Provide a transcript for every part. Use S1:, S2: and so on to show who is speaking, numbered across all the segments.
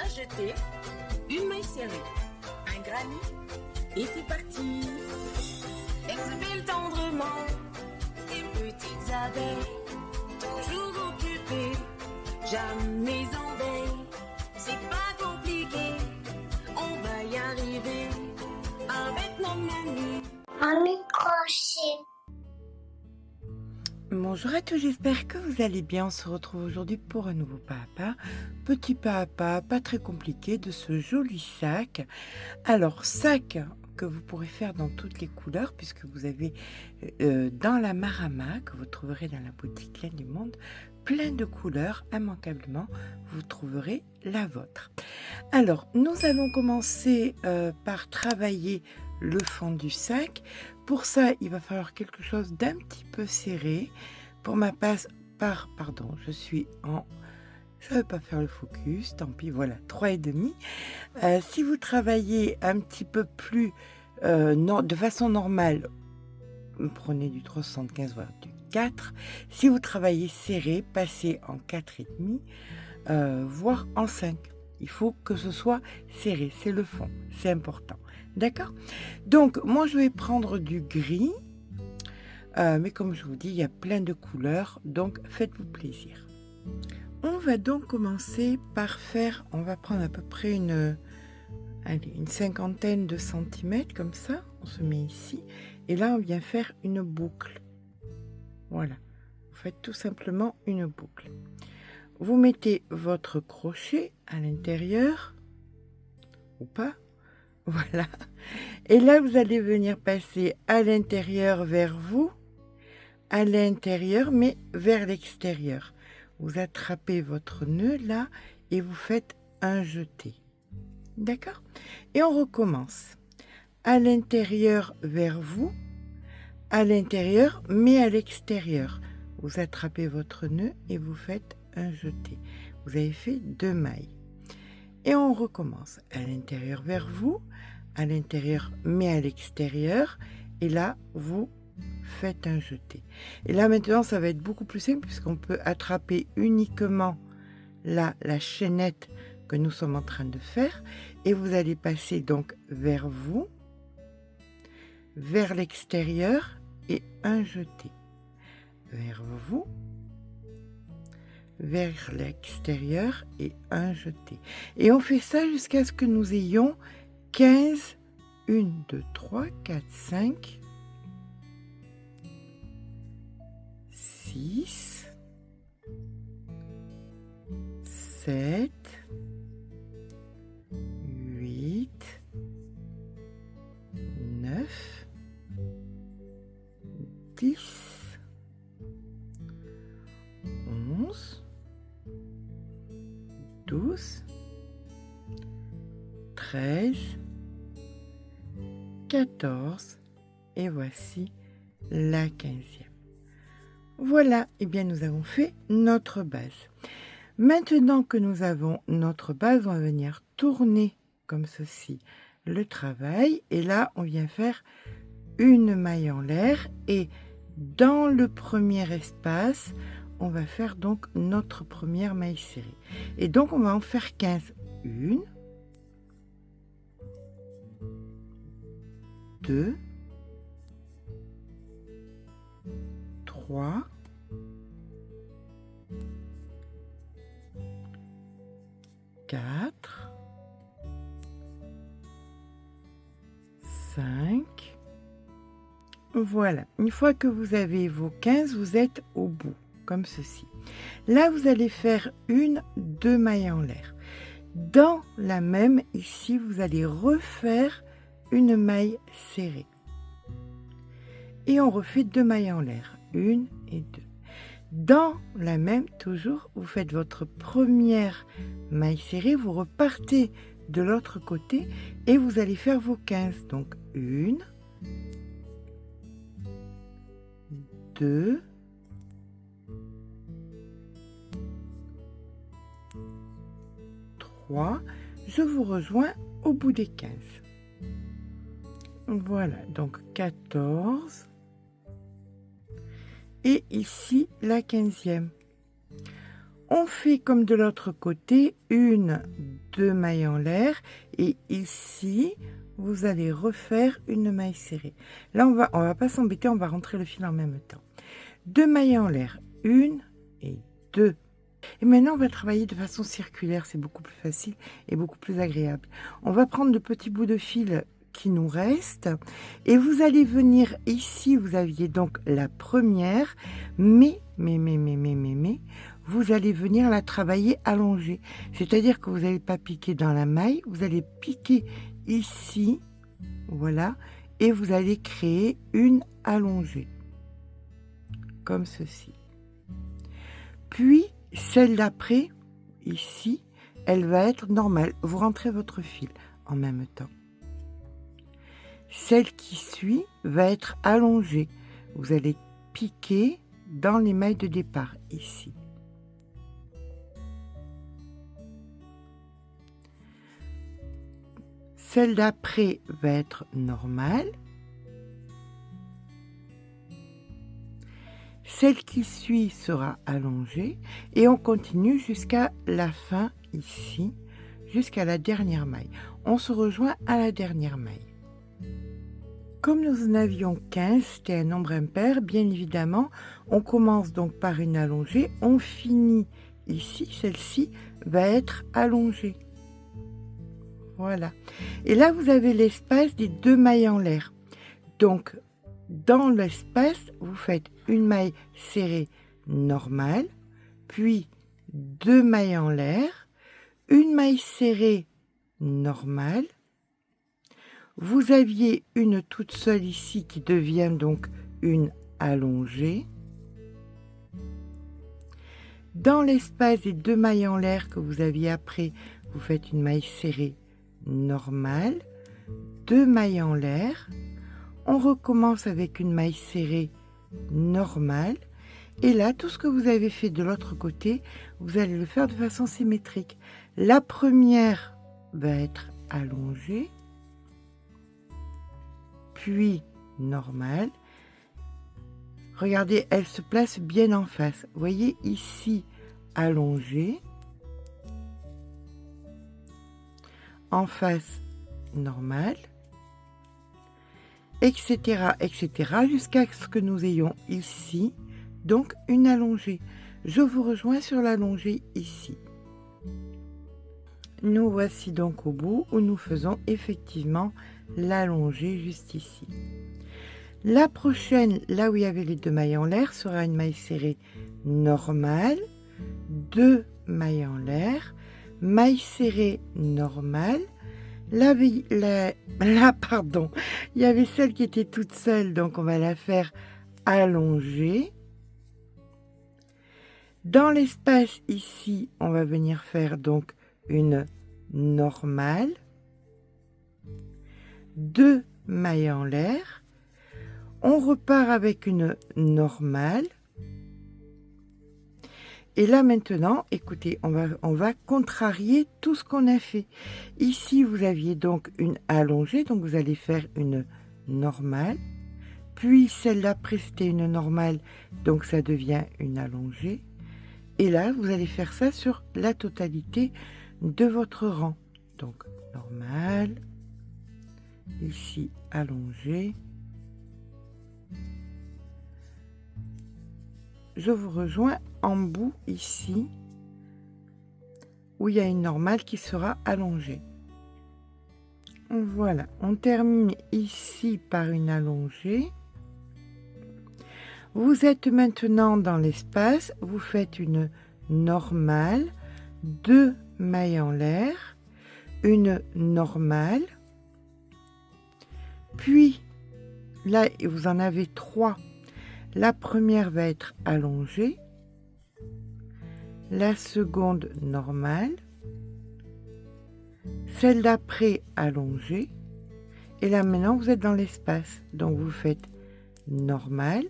S1: jeter une maille serrée, un granit, et c'est parti. Exubile tendrement ces petites abeilles, toujours occupées, jamais en veille. C'est pas compliqué, on va y arriver avec nos menus.
S2: Un microchip.
S3: Bonjour à tous, j'espère que vous allez bien. On se retrouve aujourd'hui pour un nouveau pas à pas. Petit pas à pas, pas très compliqué, de ce joli sac. Alors, sac que vous pourrez faire dans toutes les couleurs, puisque vous avez dans la Marama, que vous trouverez dans la boutique Laine du Monde, plein de couleurs, immanquablement, vous trouverez la vôtre. Alors, nous allons commencer par travailler le fond du sac. Pour ça, il va falloir quelque chose d'un petit peu serré. Pour ma part, pardon, je suis en... Ça ne veut pas faire le focus, tant pis, voilà, 3,5. Si vous travaillez un petit peu plus de façon normale, prenez du 3,75, voire du 4. Si vous travaillez serré, passez en 4,5, voire en 5. Il faut que ce soit serré, c'est le fond, c'est important. D'accord? Donc, moi, je vais prendre du gris. Mais comme je vous dis, il y a plein de couleurs, donc faites-vous plaisir. On va donc commencer par faire, on va prendre à peu près une cinquantaine de centimètres, comme ça. On se met ici. Et là, on vient faire une boucle. Voilà. Vous faites tout simplement une boucle. Vous mettez votre crochet à l'intérieur, ou pas. Voilà. Et là, vous allez venir passer à l'intérieur vers vous, à l'intérieur, mais vers l'extérieur. Vous attrapez votre nœud là et vous faites un jeté. D'accord? Et on recommence. À l'intérieur vers vous, à l'intérieur, mais à l'extérieur. Vous attrapez votre nœud et vous faites un jeté. Vous avez fait 2 mailles. Et on recommence. À l'intérieur vers vous, à l'intérieur, mais à l'extérieur. Et là, vous faites un jeté. Et là, maintenant, ça va être beaucoup plus simple puisqu'on peut attraper uniquement là la chaînette que nous sommes en train de faire. Et vous allez passer donc vers vous, vers l'extérieur et un jeté. Vers vous, vers l'extérieur et un jeté. Et on fait ça jusqu'à ce que nous ayons 15, 1, 2, 3, 4, 5, 6, 7, 8, 9, 10, 11, 12, 13, 14 et voici la 15e. Voilà, et bien nous avons fait notre base. Maintenant que nous avons notre base, on va venir tourner comme ceci le travail et là on vient faire une maille en l'air et dans le premier espace, on va faire donc notre première maille serrée. Et donc on va en faire 15. 1, 2, 3, 4, 5. Voilà. Une fois que vous avez vos 15, vous êtes au bout, comme ceci. Là, vous allez faire 2 mailles en l'air. Dans la même, ici, vous allez refaire une maille serrée. Et on refait 2 mailles en l'air. 1 et 2. Dans la même, toujours, vous faites votre première maille serrée, vous repartez de l'autre côté et vous allez faire vos 15. Donc 1, 2, 3. Je vous rejoins au bout des 15. Voilà, donc 14. Et ici, la 15e. On fait comme de l'autre côté, 1, 2 mailles en l'air et ici, vous allez refaire une maille serrée. Là, on va pas s'embêter, on va rentrer le fil en même temps. 2 mailles en l'air, 1 et 2. Et maintenant, on va travailler de façon circulaire, c'est beaucoup plus facile et beaucoup plus agréable. On va prendre le petit bout de fil qui nous reste et vous allez venir ici, vous aviez donc la première, mais, vous allez venir la travailler allongée. C'est-à-dire que vous n'allez pas piquer dans la maille, vous allez piquer ici, voilà, et vous allez créer une allongée, comme ceci. Puis, celle d'après, ici, elle va être normale. Vous rentrez votre fil en même temps. Celle qui suit va être allongée. Vous allez piquer dans les mailles de départ, ici. Celle d'après va être normale. Celle qui suit sera allongée et on continue jusqu'à la fin ici, jusqu'à la dernière maille. On se rejoint à la dernière maille. Comme nous en avions 15, c'était un nombre impair, bien évidemment, on commence donc par une allongée, on finit ici, celle-ci va être allongée. Voilà. Et là, vous avez l'espace des 2 mailles en l'air. Donc, dans l'espace, vous faites une maille serrée normale, puis 2 mailles en l'air, une maille serrée normale. Vous aviez une toute seule ici qui devient donc une allongée. Dans l'espace des 2 mailles en l'air que vous aviez après, vous faites une maille serrée normale, 2 mailles en l'air. On recommence avec une maille serrée normale. Et là, tout ce que vous avez fait de l'autre côté, vous allez le faire de façon symétrique. La première va être allongée, puis normale. Regardez, elle se place bien en face. Vous voyez ici, allongée. En face, normale. Etc., jusqu'à ce que nous ayons ici, donc une allongée. Je vous rejoins sur l'allongée ici. Nous voici donc au bout où nous faisons effectivement l'allongée juste ici. La prochaine, là où il y avait les 2 mailles en l'air, sera une maille serrée normale, 2 mailles en l'air, maille serrée normale. Là, pardon, il y avait celle qui était toute seule, donc on va la faire allongée. Dans l'espace ici, on va venir faire donc une normale, 2 mailles en l'air. On repart avec une normale. Et là maintenant, écoutez, on va contrarier tout ce qu'on a fait. Ici, vous aviez donc une allongée, donc vous allez faire une normale. Puis celle d'après, c'était une normale, donc ça devient une allongée. Et là, vous allez faire ça sur la totalité de votre rang. Donc normale, ici allongée. Je vous rejoins en bout ici, où il y a une normale qui sera allongée. Voilà, on termine ici par une allongée. Vous êtes maintenant dans l'espace, vous faites une normale, 2 mailles en l'air, une normale, puis là vous en avez 3. La première va être allongée, la seconde normale, celle d'après allongée, et là maintenant vous êtes dans l'espace, donc vous faites normale,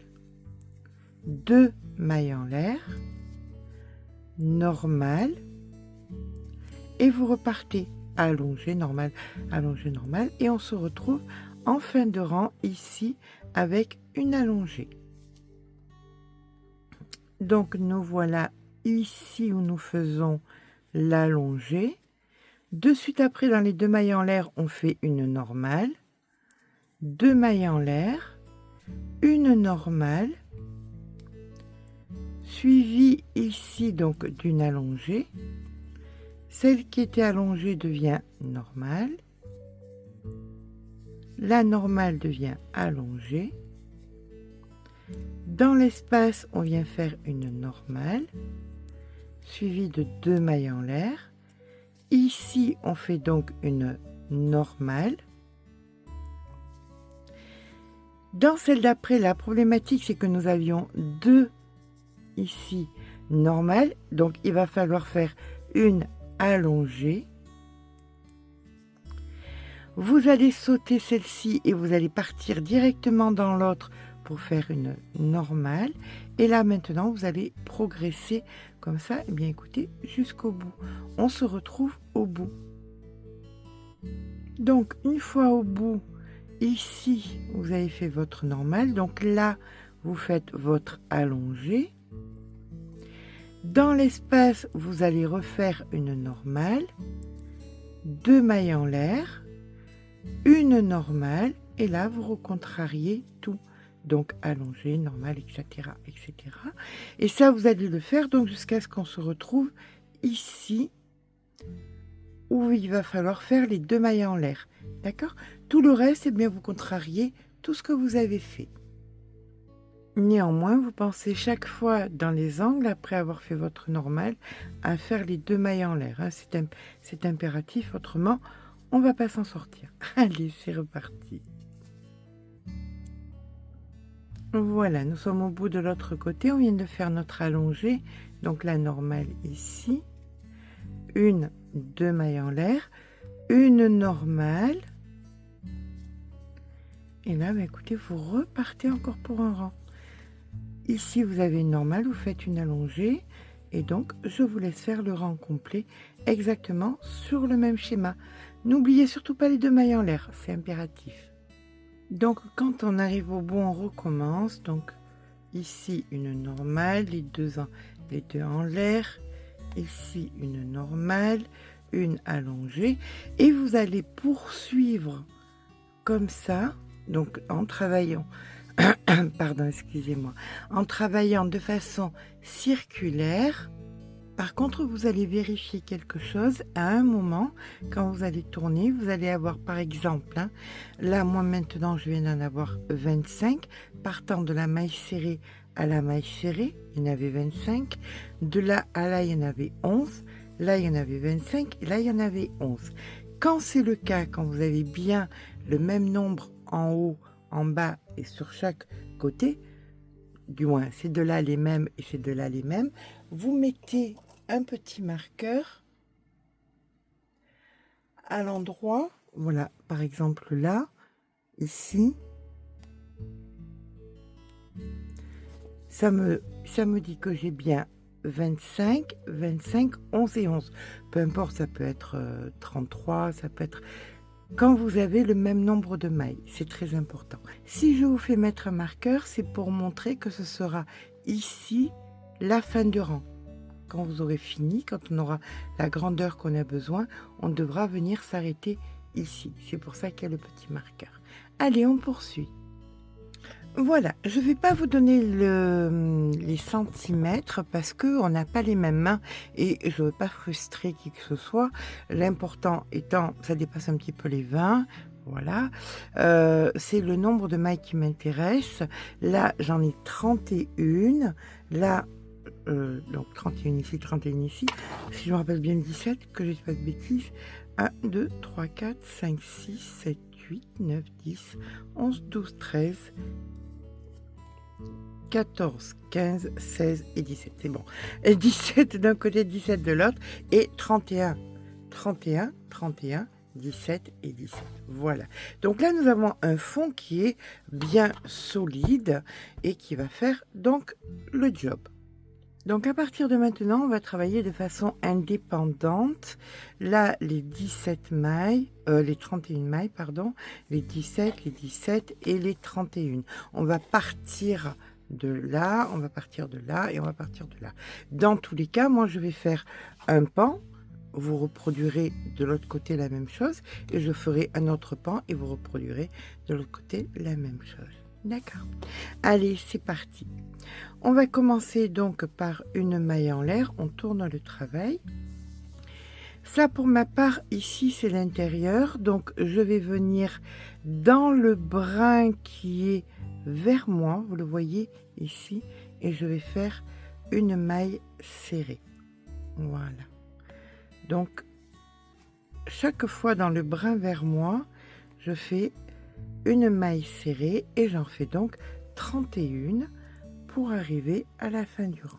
S3: 2 mailles en l'air, normale, et vous repartez allongée, normale, et on se retrouve en fin de rang ici avec une allongée. Donc nous voilà ici où nous faisons l'allongée. De suite après, dans les 2 mailles en l'air, on fait une normale, 2 mailles en l'air, une normale, suivie ici donc d'une allongée. Celle qui était allongée devient normale. La normale devient allongée. Dans l'espace, on vient faire une normale, suivie de 2 mailles en l'air. Ici, on fait donc une normale. Dans celle d'après, la problématique, c'est que nous avions 2 ici normales, donc il va falloir faire une allongée. Vous allez sauter celle-ci et vous allez partir directement dans l'autre pour faire une normale. Et là maintenant, vous allez progresser comme ça, et bien écoutez, jusqu'au bout. On se retrouve au bout. Donc une fois au bout, ici, vous avez fait votre normale. Donc là, vous faites votre allongée. Dans l'espace, vous allez refaire une normale, 2 mailles en l'air, une normale, et là, vous recontrariez tout. Donc allongée, normale, etc., etc. Et ça, vous allez le faire donc jusqu'à ce qu'on se retrouve ici, où il va falloir faire les 2 mailles en l'air. D'accord? Tout le reste, eh bien, vous contrariez tout ce que vous avez fait. Néanmoins, vous pensez chaque fois dans les angles, après avoir fait votre normale, à faire les 2 mailles en l'air. Hein. C'est impératif, autrement, on ne va pas s'en sortir. Allez, c'est reparti. Voilà, nous sommes au bout de l'autre côté. On vient de faire notre allongée. Donc la normale ici. 2 mailles en l'air. Une normale. Et là, bah, écoutez, vous repartez encore pour un rang. Ici, vous avez une normale, vous faites une allongée. Et donc, je vous laisse faire le rang complet exactement sur le même schéma. N'oubliez surtout pas les 2 mailles en l'air, c'est impératif. Donc, quand on arrive au bout, on recommence. Donc, ici, une normale, les deux en l'air. Ici, une normale, une allongée. Et vous allez poursuivre comme ça, donc en travaillant, pardon, excusez-moi, en travaillant de façon circulaire. Par contre, vous allez vérifier quelque chose à un moment, quand vous allez tourner, vous allez avoir par exemple, hein, là moi maintenant je viens d'en avoir 25, partant de la maille serrée à la maille serrée, il y en avait 25, de là à là il y en avait 11, là il y en avait 25, et là il y en avait 11. Quand c'est le cas, quand vous avez bien le même nombre en haut, en bas et sur chaque côté, du moins c'est de là les mêmes et c'est de là les mêmes, vous mettez un petit marqueur à l'endroit, voilà, par exemple là, ici, ça me dit que j'ai bien 25, 25, 11 et 11. Peu importe, ça peut être 33, ça peut être... Quand vous avez le même nombre de mailles, c'est très important. Si je vous fais mettre un marqueur, c'est pour montrer que ce sera ici la fin du rang. Quand vous aurez fini, quand on aura la grandeur qu'on a besoin, on devra venir s'arrêter ici. C'est pour ça qu'il y a le petit marqueur. Allez, on poursuit. Voilà, je ne vais pas vous donner les centimètres parce qu'on n'a pas les mêmes mains et je ne veux pas frustrer qui que ce soit. L'important étant, ça dépasse un petit peu les 20. Voilà, c'est le nombre de mailles qui m'intéresse. Là, j'en ai 31. Là, donc 31 ici, 31 ici. Si je me rappelle bien le 17, que je ne dis pas de bêtises. 1, 2, 3, 4, 5, 6, 7, 8, 9, 10, 11, 12, 13, 14, 15, 16 et 17. C'est bon. Et 17 d'un côté, 17 de l'autre. Et 31, 31, 31, 17 et 17. Voilà. Donc là, nous avons un fond qui est bien solide et qui va faire donc le job. Donc à partir de maintenant, on va travailler de façon indépendante. Là, les 17 mailles, les 31 mailles, pardon, les 17 et les 31. On va partir de là, on va partir de là et on va partir de là. Dans tous les cas, moi je vais faire un pan, vous reproduirez de l'autre côté la même chose et je ferai un autre pan et vous reproduirez de l'autre côté la même chose. D'accord. Allez, c'est parti. On va commencer donc par une maille en l'air, on tourne le travail. Ça, pour ma part, ici, c'est l'intérieur. Donc, je vais venir dans le brin qui est vers moi. Vous le voyez ici. Et je vais faire une maille serrée. Voilà. Donc, chaque fois dans le brin vers moi, je fais une maille serrée. Et j'en fais donc 31 pour arriver à la fin du rang.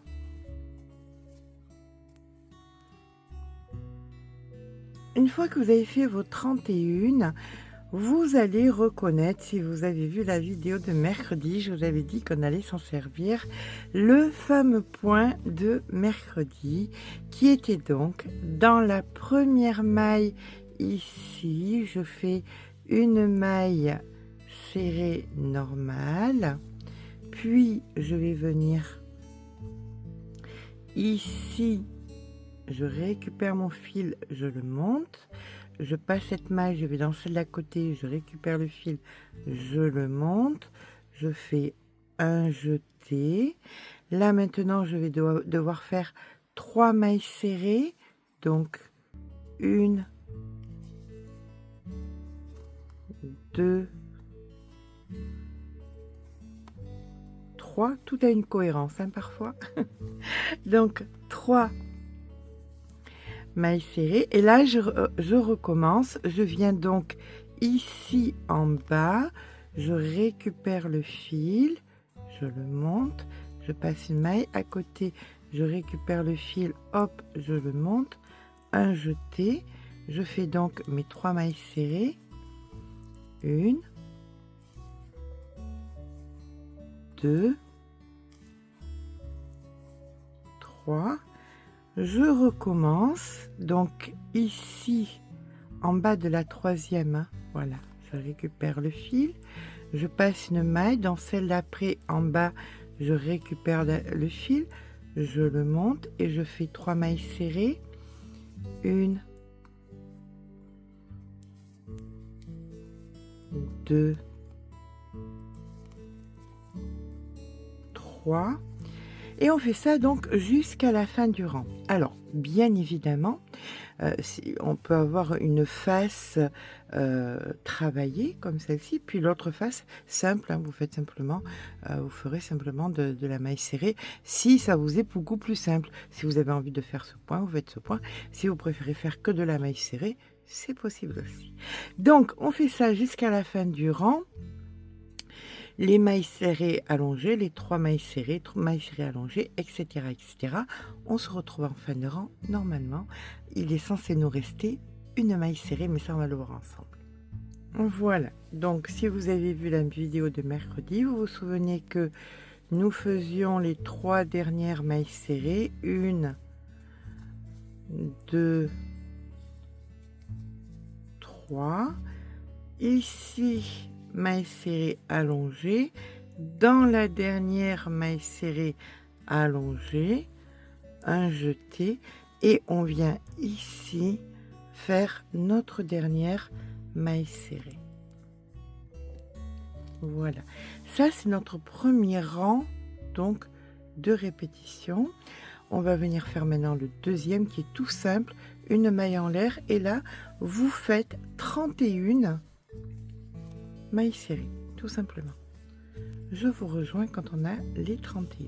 S3: Une fois que vous avez fait vos 31, vous allez reconnaître, si vous avez vu la vidéo de mercredi, je vous avais dit qu'on allait s'en servir, le fameux point de mercredi qui était donc dans la première maille ici, je fais une maille serrée normale, puis je vais venir ici. Je récupère mon fil, je le monte, je passe cette maille, je vais dans celle d'à côté, je récupère le fil, je le monte, je fais un jeté. Là maintenant, je vais devoir faire 3 mailles serrées, donc 1, 2, 3, tout a une cohérence hein, parfois. Donc 3 mailles serrées et là je recommence, je viens donc ici en bas, je récupère le fil, je le monte, je passe une maille à côté, je récupère le fil, hop, je le monte, un jeté, je fais donc mes 3 mailles serrées, 1, 2, 3. Je recommence, donc ici, en bas de la 3e, hein, voilà, je récupère le fil, je passe une maille, dans celle d'après, en bas, je récupère le fil, je le monte et je fais 3 mailles serrées, 1, 2, 3. Et on fait ça donc jusqu'à la fin du rang. Alors, bien évidemment, on peut avoir une face travaillée comme celle-ci, puis l'autre face simple. Hein, vous faites simplement, vous ferez simplement de la maille serrée. Si ça vous est beaucoup plus simple, si vous avez envie de faire ce point, vous faites ce point. Si vous préférez faire que de la maille serrée, c'est possible aussi. Donc, on fait ça jusqu'à la fin du rang. Les mailles serrées allongées, les 3 mailles serrées allongées, etc., etc. On se retrouve en fin de rang. Normalement, il est censé nous rester une maille serrée, mais ça, on va le voir ensemble. Voilà. Donc, si vous avez vu la vidéo de mercredi, vous vous souvenez que nous faisions les 3 dernières mailles serrées. 1, 2, 3. Ici, maille serrée allongée, dans la dernière maille serrée allongée, un jeté et on vient ici faire notre dernière maille serrée. Voilà, ça c'est notre premier rang donc de répétition. On va venir faire maintenant le deuxième qui est tout simple, une maille en l'air et là vous faites 31 mailles serrées, tout simplement. Je vous rejoins quand on a les 31.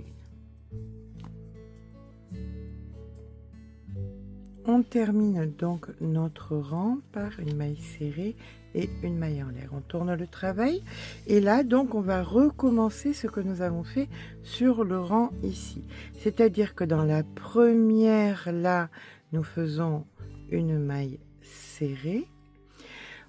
S3: On termine donc notre rang par une maille serrée et une maille en l'air. On tourne le travail et là donc on va recommencer ce que nous avons fait sur le rang ici. C'est-à-dire que dans la première là, nous faisons une maille serrée.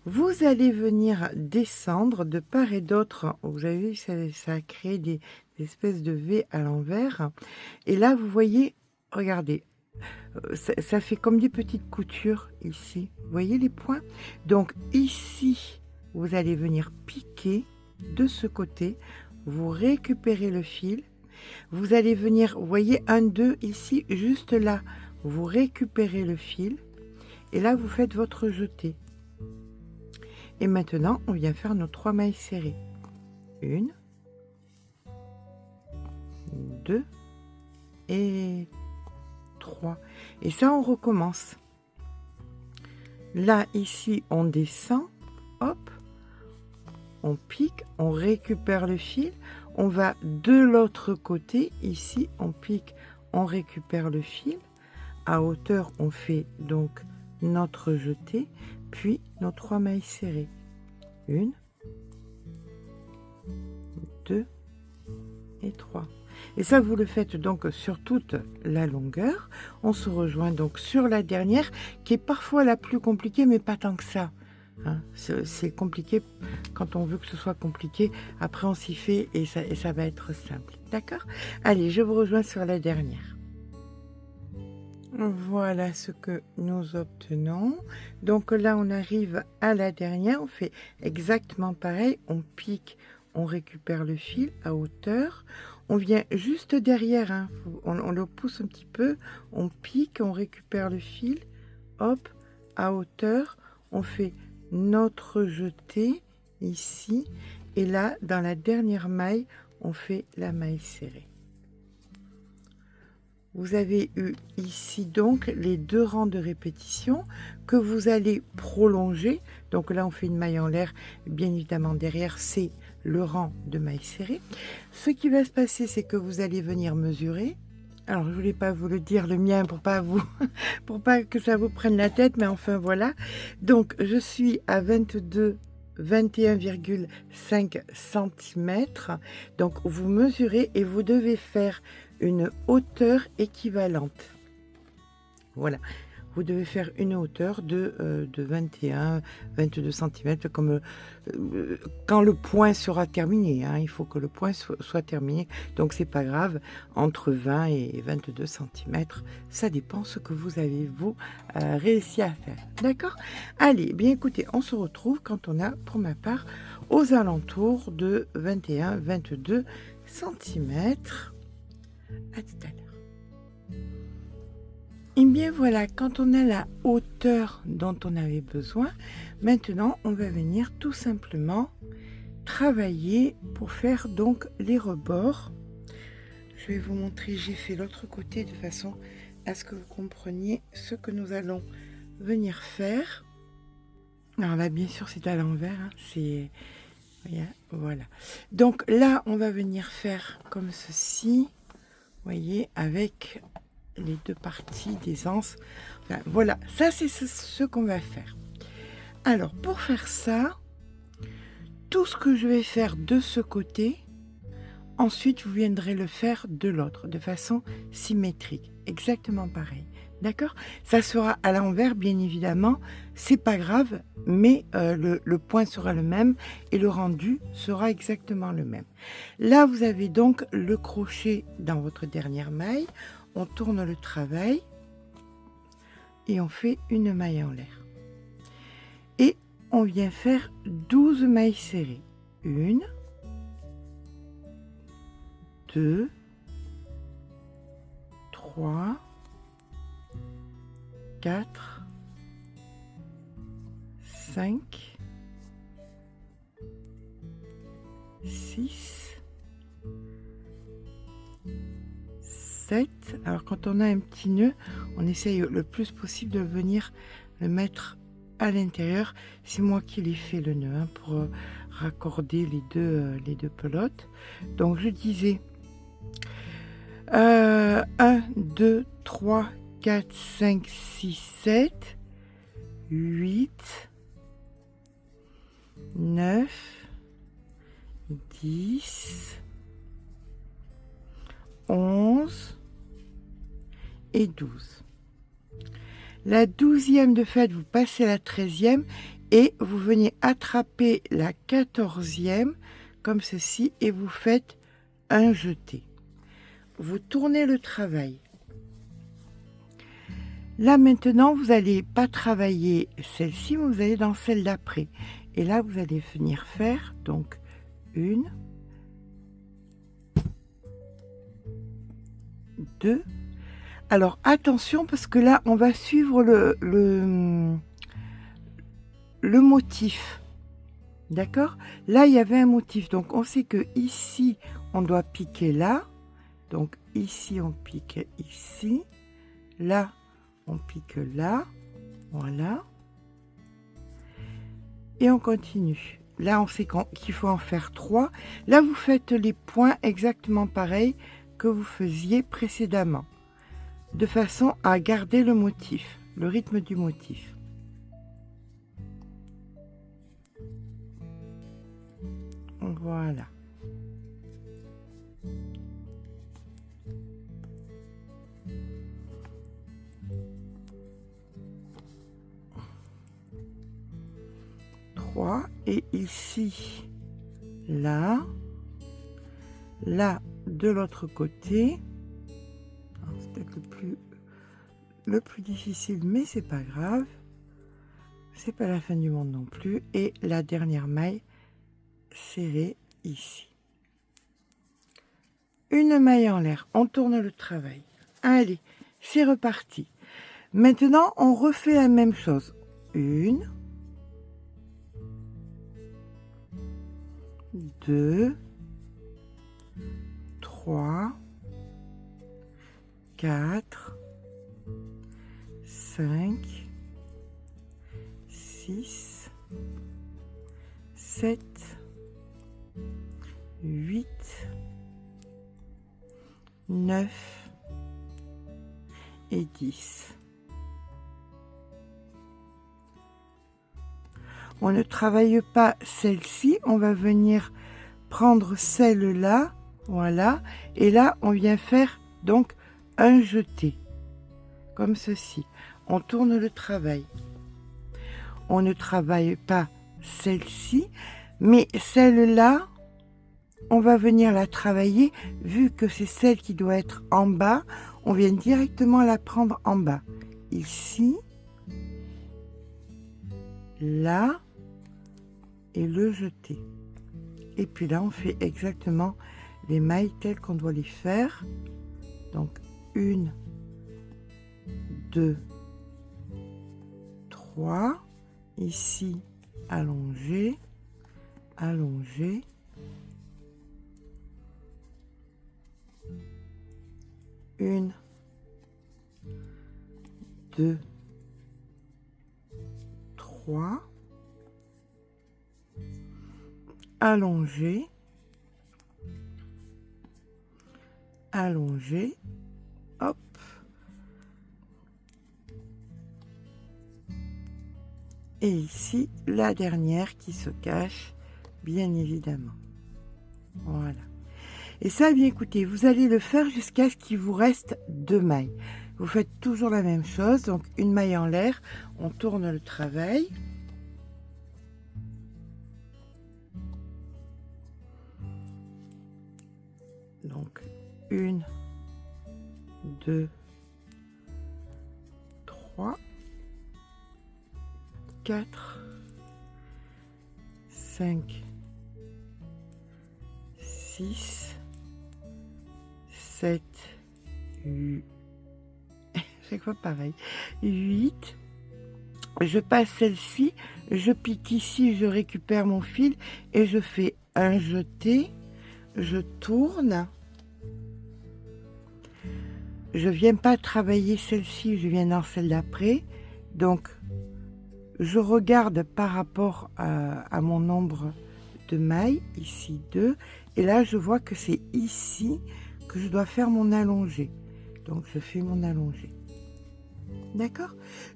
S3: Vous allez venir descendre de part et d'autre. Vous avez vu, ça a créé des espèces de V à l'envers. Et là, vous voyez, regardez, ça fait comme des petites coutures ici. Vous voyez les points? Donc ici, vous allez venir piquer de ce côté. vous récupérez le fil, vous allez venir, vous voyez un 2 ici, juste là, vous récupérez le fil, et là vous faites votre jeté. Et maintenant, on vient faire nos 3 mailles serrées. 1, 2 et 3. Et ça, on recommence. Là, ici, on descend, hop, on pique, on récupère le fil, on va de l'autre côté, ici, on pique, on récupère le fil. À hauteur, on fait donc notre jeté, puis nos 3 mailles serrées. 1, 2 et 3. Et ça, vous le faites donc sur toute la longueur. On se rejoint donc sur la dernière, qui est parfois la plus compliquée, mais pas tant que ça. Hein. C'est compliqué quand on veut que ce soit compliqué. Après, on s'y fait et ça va être simple. D'accord? Allez, je vous rejoins sur la dernière. Voilà ce que nous obtenons. Donc là, on arrive à la dernière. On fait exactement pareil. On pique, on récupère le fil à hauteur. On vient juste derrière. Hein. On le pousse un petit peu. On pique, on récupère le fil. Hop, à hauteur. On fait notre jeté ici. Et là, dans la dernière maille, on fait la maille serrée. Vous avez eu ici donc les 2 rangs de répétition que vous allez prolonger. Donc là, on fait une maille en l'air. Bien évidemment, derrière, c'est le rang de mailles serrées. Ce qui va se passer, c'est que vous allez venir mesurer. Alors, je ne voulais pas vous le dire, le mien, pour pas que ça vous prenne la tête, mais enfin, voilà. Donc, je suis à 21,5 cm. Donc, vous mesurez et vous devez faire une hauteur équivalente. Voilà, vous devez faire une hauteur de 22 cm, comme quand le point sera terminé. Hein, il faut que le point soit terminé, donc c'est pas grave, entre 20 et 22 cm, ça dépend ce que vous avez, vous, réussi à faire. D'accord? Allez, bien écoutez, on se retrouve quand on a, pour ma part, aux alentours de 21-22 cm. À tout à l'heure. Et bien voilà, quand on a la hauteur dont on avait besoin, maintenant on va venir tout simplement travailler pour faire donc les rebords. Je vais vous montrer, j'ai fait l'autre côté de façon à ce que vous compreniez ce que nous allons venir faire. Alors là, bien sûr, c'est à l'envers, hein, c'est... Voilà. Donc là, on va venir faire comme ceci. Voyez, avec les 2 parties des anses. Enfin, voilà, ça c'est ce qu'on va faire. Alors, pour faire ça, tout ce que je vais faire de ce côté, ensuite vous viendrez le faire de l'autre, de façon symétrique, exactement pareil. D'accord? Ça sera à l'envers, bien évidemment, c'est pas grave, mais le point sera le même et le rendu sera exactement le même. Là, vous avez donc le crochet dans votre dernière maille. On tourne le travail et on fait une maille en l'air. Et on vient faire 12 mailles serrées. 1, 2, 3, 4, 5, 6, 7. Alors quand on a un petit nœud, on essaye le plus possible de venir le mettre à l'intérieur. C'est moi qui l'ai fait le nœud, hein, pour raccorder les deux pelotes. Donc je disais 1, 2, 3, 4, 5, 6, 7, 8, 9, 10, 11 et 12. La 12e de fait, vous passez la 13e et vous venez attraper la 14e comme ceci et vous faites un jeté. Vous tournez le travail. Là maintenant, vous n'allez pas travailler celle-ci, mais vous allez dans celle d'après. Et là, vous allez venir faire donc 1, 2. Alors attention parce que là on va suivre le motif. D'accord? Là il y avait un motif, donc on sait que ici on doit piquer là, donc ici on pique ici, là on pique là, voilà, et on continue. Là on sait qu'il faut en faire 3. Là vous faites les points exactement pareil que vous faisiez précédemment, de façon à garder le motif, le rythme du motif. Voilà. Et ici, là, là de l'autre côté. C'est peut-être le plus difficile, mais c'est pas grave, c'est pas la fin du monde non plus. Et la dernière maille serrée ici, une maille en l'air, on tourne le travail. Allez, c'est reparti. Maintenant on refait la même chose, 1, 2, 3, 4, 5, 6, 7, 8, 9 et 10. On ne travaille pas celle-ci, on va venir prendre celle-là, voilà, et là on vient faire donc un jeté, comme ceci. On tourne le travail. On ne travaille pas celle-ci, mais celle-là, on va venir la travailler, vu que c'est celle qui doit être en bas, on vient directement la prendre en bas. Ici, là, et le jeter. Et puis là, on fait exactement les mailles telles qu'on doit les faire. Donc, 1, 2, 3. Ici, allongé, allongé. 1, 2, 3. Allongé, allongé, hop, et ici la dernière qui se cache, bien évidemment. Voilà. Et ça, bien écoutez, vous allez le faire jusqu'à ce qu'il vous reste 2 mailles. Vous faites toujours la même chose, donc une maille en l'air, on tourne le travail. Donc 1, 2, 3, 4, 5, 6, 7, 8, chaque fois pareil, 8. Je passe celle-ci, je pique ici, je récupère mon fil et je fais un jeté. Je tourne, je viens pas travailler celle-ci, je viens dans celle d'après, donc je regarde par rapport à mon nombre de mailles, ici 2, et là je vois que c'est ici que je dois faire mon allongé, donc je fais mon allongé. D'accord?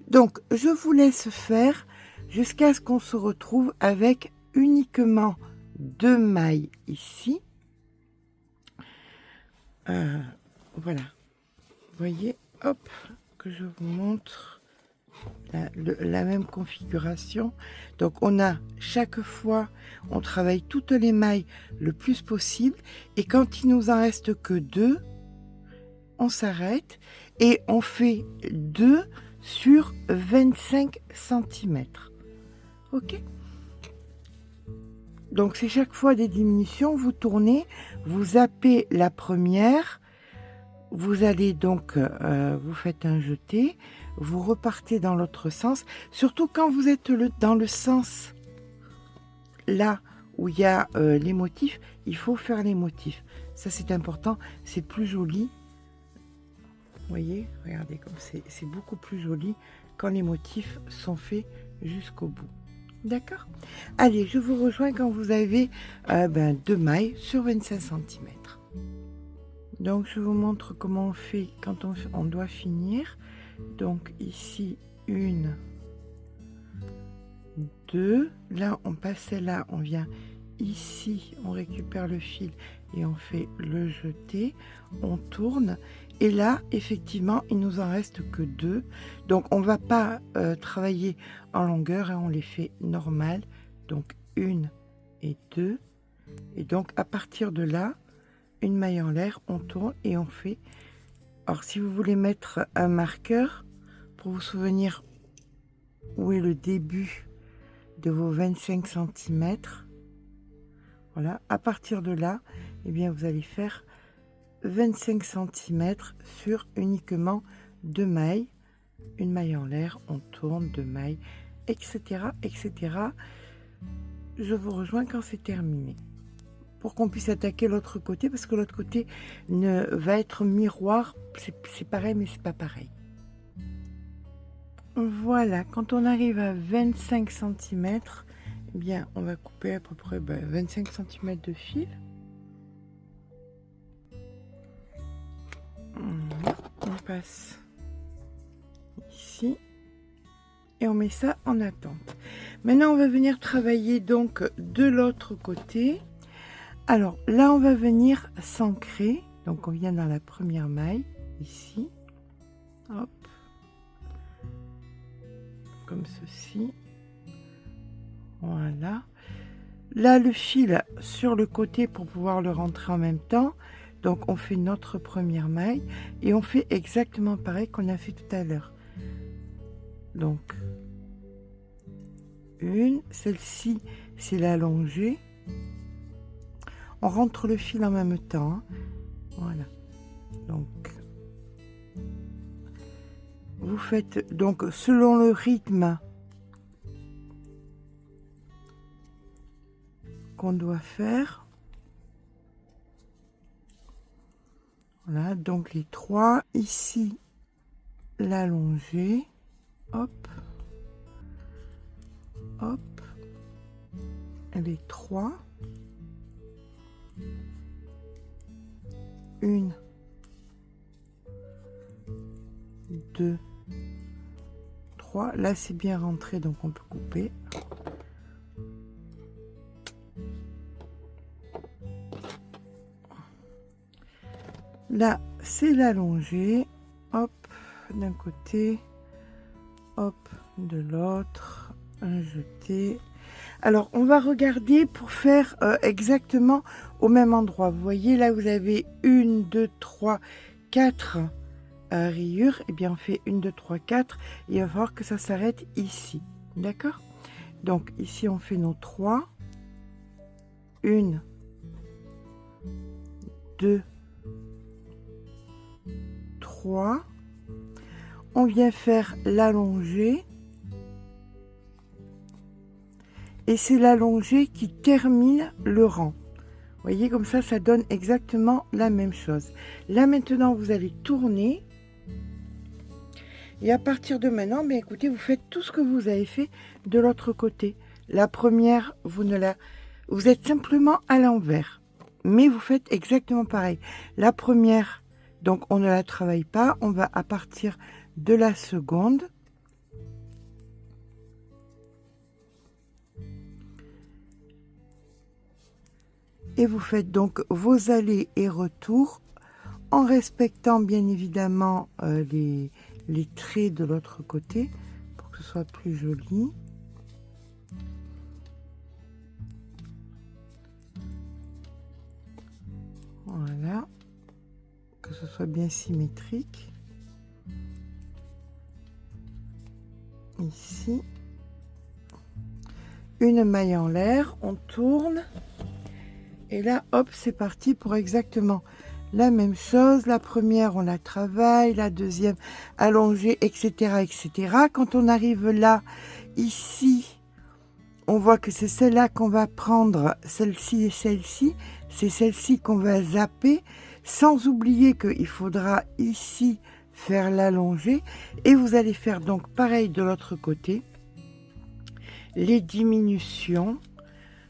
S3: Donc je vous laisse faire jusqu'à ce qu'on se retrouve avec uniquement 2 mailles ici. Voilà, vous voyez, hop, que je vous montre la même configuration. Donc on a chaque fois, on travaille toutes les mailles le plus possible, et quand il nous en reste que 2, on s'arrête et on fait 2 sur 25 cm. Ok? Donc c'est chaque fois des diminutions, vous tournez, vous zappez la première, Vous allez donc, vous faites un jeté, vous repartez dans l'autre sens, surtout quand vous êtes dans le sens là où il y a les motifs, il faut faire les motifs. Ça c'est important, c'est plus joli. Vous voyez, regardez comme c'est beaucoup plus joli quand les motifs sont faits jusqu'au bout. D'accord? Allez, je vous rejoins quand vous avez 2 mailles sur 25 cm. Donc, je vous montre comment on fait quand on doit finir. Donc, ici, 1, 2. Là, on passe celle-là, on vient ici, on récupère le fil et on fait le jeté. On tourne. Et là, effectivement, il nous en reste que 2. Donc, on ne va pas travailler en longueur, hein, on les fait normales. Donc, 1 et 2. Et donc, à partir de là, une maille en l'air, on tourne et on fait. Alors, si vous voulez mettre un marqueur pour vous souvenir où est le début de vos 25 cm, voilà, à partir de là, eh bien, vous allez faire 25 cm sur uniquement 2 mailles, une maille en l'air, on tourne, 2 mailles, etc., etc. Je vous rejoins quand c'est terminé, pour qu'on puisse attaquer l'autre côté, parce que l'autre côté va être miroir, c'est pareil, mais c'est pas pareil. Voilà, quand on arrive à 25 cm, eh bien, on va couper à peu près 25 cm de fil. On passe ici et on met ça en attente. Maintenant, on va venir travailler donc de l'autre côté. Alors là, on va venir s'ancrer. Donc, on vient dans la première maille ici. Hop. Comme ceci. Voilà. Là, le fil sur le côté pour pouvoir le rentrer en même temps. Donc, on fait notre première maille et on fait exactement pareil qu'on a fait tout à l'heure. Donc, une, celle-ci, c'est la longée. On rentre le fil en même temps. Hein. Voilà. Donc, vous faites donc selon le rythme qu'on doit faire. Voilà, donc les 3, ici, l'allongée, hop, hop, les 3, 1, 2, 3, là c'est bien rentré donc on peut couper. Là, c'est l'allongée, hop, d'un côté, hop, de l'autre, un jeté. Alors, on va regarder pour faire exactement au même endroit. Vous voyez, là, vous avez 1, 2, 3, 4 rayures. Eh bien, on fait 1, 2, 3, 4. Et il va falloir que ça s'arrête ici. D'accord? Donc, ici, on fait nos 3. 1, 2, 3, on vient faire l'allongée et c'est l'allongée qui termine le rang. Vous voyez, comme ça donne exactement la même chose. Là maintenant vous allez tourner et à partir de maintenant, bien écoutez, vous faites tout ce que vous avez fait de l'autre côté. La première, vous êtes simplement à l'envers, mais vous faites exactement pareil. La première, donc on ne la travaille pas, on va à partir de la seconde. Et vous faites donc vos allers et retours en respectant bien évidemment les traits de l'autre côté pour que ce soit plus joli. Voilà. Que ce soit bien symétrique. Ici. Une maille en l'air, on tourne. Et là, hop, c'est parti pour exactement la même chose. La première, on la travaille, la deuxième, allongée, etc., etc. Quand on arrive là, ici, on voit que c'est celle-là qu'on va prendre, celle-ci et celle-ci. C'est celle-ci qu'on va zapper, sans oublier qu'il faudra ici faire l'allongée. Et vous allez faire donc pareil de l'autre côté, les diminutions,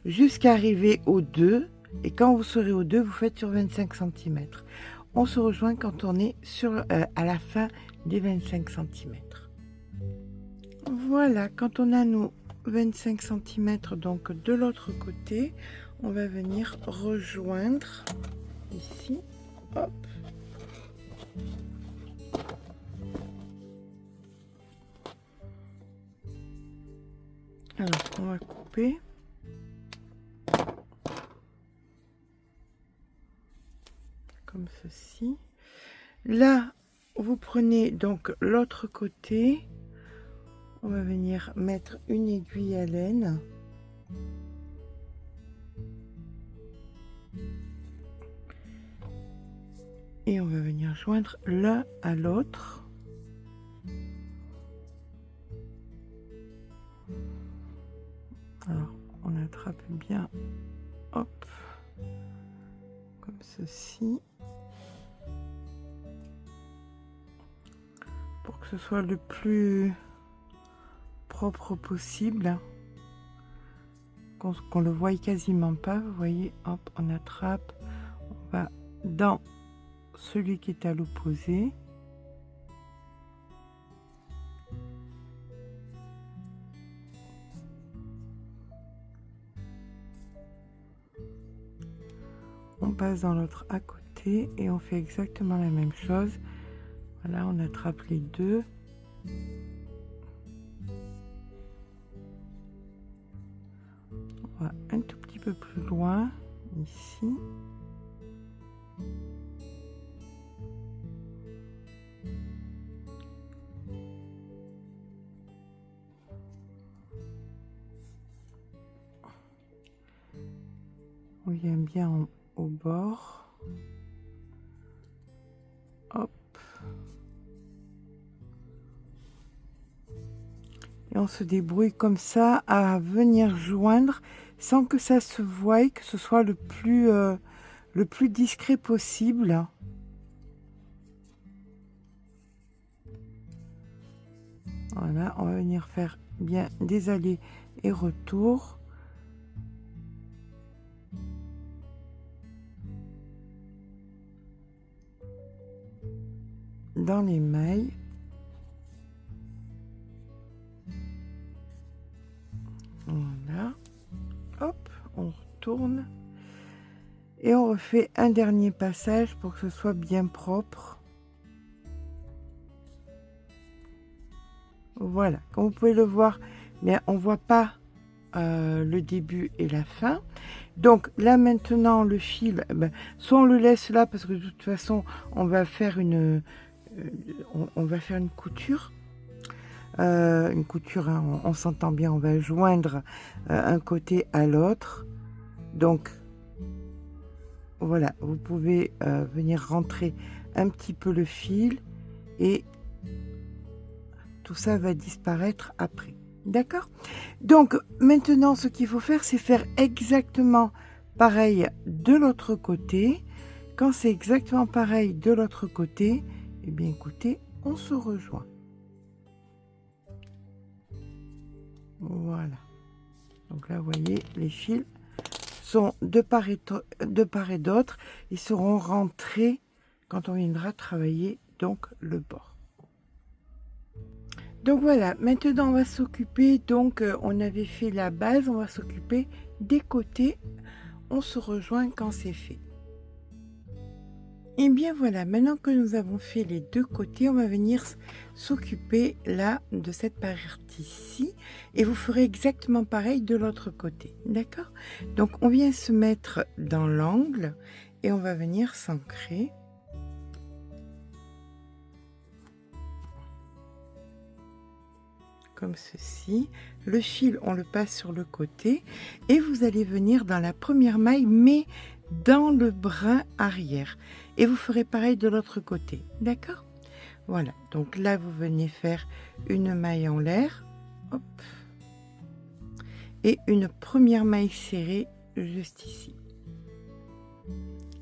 S3: jusqu'à arriver au 2. Et quand vous serez au 2, vous faites sur 25 cm. On se rejoint quand on est à la fin des 25 cm. Voilà, quand on a nos 25 cm donc de l'autre côté, on va venir rejoindre ici. Hop. Alors, on va couper. Comme ceci. Là, vous prenez donc l'autre côté. On va venir mettre une aiguille à laine. Et on va venir joindre l'un à l'autre. Alors, on attrape bien, hop, comme ceci, pour que ce soit le plus propre possible, qu'on le voie quasiment pas. Vous voyez, hop, on attrape, on va dans celui qui est à l'opposé. On passe dans l'autre à côté et on fait exactement la même chose. Voilà, on attrape les deux. On va un tout petit peu plus loin, ici. On vient bien au bord. Hop. Et on se débrouille comme ça à venir joindre sans que ça se voie, que ce soit le plus discret possible. Voilà, on va venir faire bien des allers et retours. Dans les mailles. Voilà. Hop, on retourne. Et on refait un dernier passage pour que ce soit bien propre. Voilà, comme vous pouvez le voir, mais on voit pas le début et la fin. Donc là maintenant le fil, soit on le laisse là parce que de toute façon on va faire une couture. Hein, on s'entend bien, on va joindre un côté à l'autre. Donc voilà, vous pouvez venir rentrer un petit peu le fil et tout ça va disparaître après. D'accord? Donc maintenant ce qu'il faut faire, c'est faire exactement pareil de l'autre côté. Quand c'est exactement pareil de l'autre côté, eh bien écoutez, on se rejoint. Voilà. Donc là, vous voyez, les fils sont de part et d'autre. Ils seront rentrés quand on viendra travailler donc le bord. Donc voilà, maintenant on va s'occuper, donc on avait fait la base, on va s'occuper des côtés. On se rejoint quand c'est fait. Et bien voilà, maintenant que nous avons fait les deux côtés, on va venir s'occuper là de cette partie-ci et vous ferez exactement pareil de l'autre côté, d'accord? Donc on vient se mettre dans l'angle et on va venir s'ancrer. Comme ceci. Le fil, on le passe sur le côté et vous allez venir dans la première maille, mais dans le brin arrière. et vous ferez pareil de l'autre côté, d'accord? Voilà, donc là vous venez faire une maille en l'air, hop, et une première maille serrée juste ici.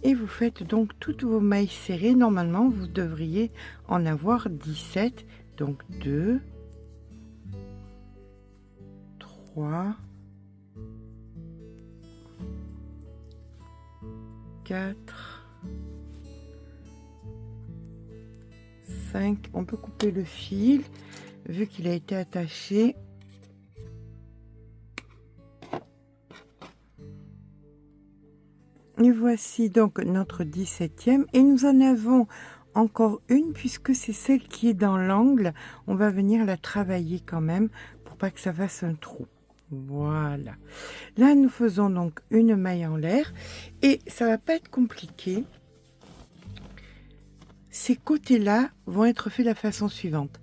S3: Et vous faites donc toutes vos mailles serrées. Normalement, vous devriez en avoir 17. Donc 2, 3, 4, 5. On peut couper le fil vu qu'il a été attaché. Et voici donc notre 17e et nous en avons encore une puisque c'est celle qui est dans l'angle. On va venir la travailler quand même pour pas que ça fasse un trou. Voilà. Là, nous faisons donc une maille en l'air et ça va pas être compliqué. Ces côtés-là vont être faits de la façon suivante.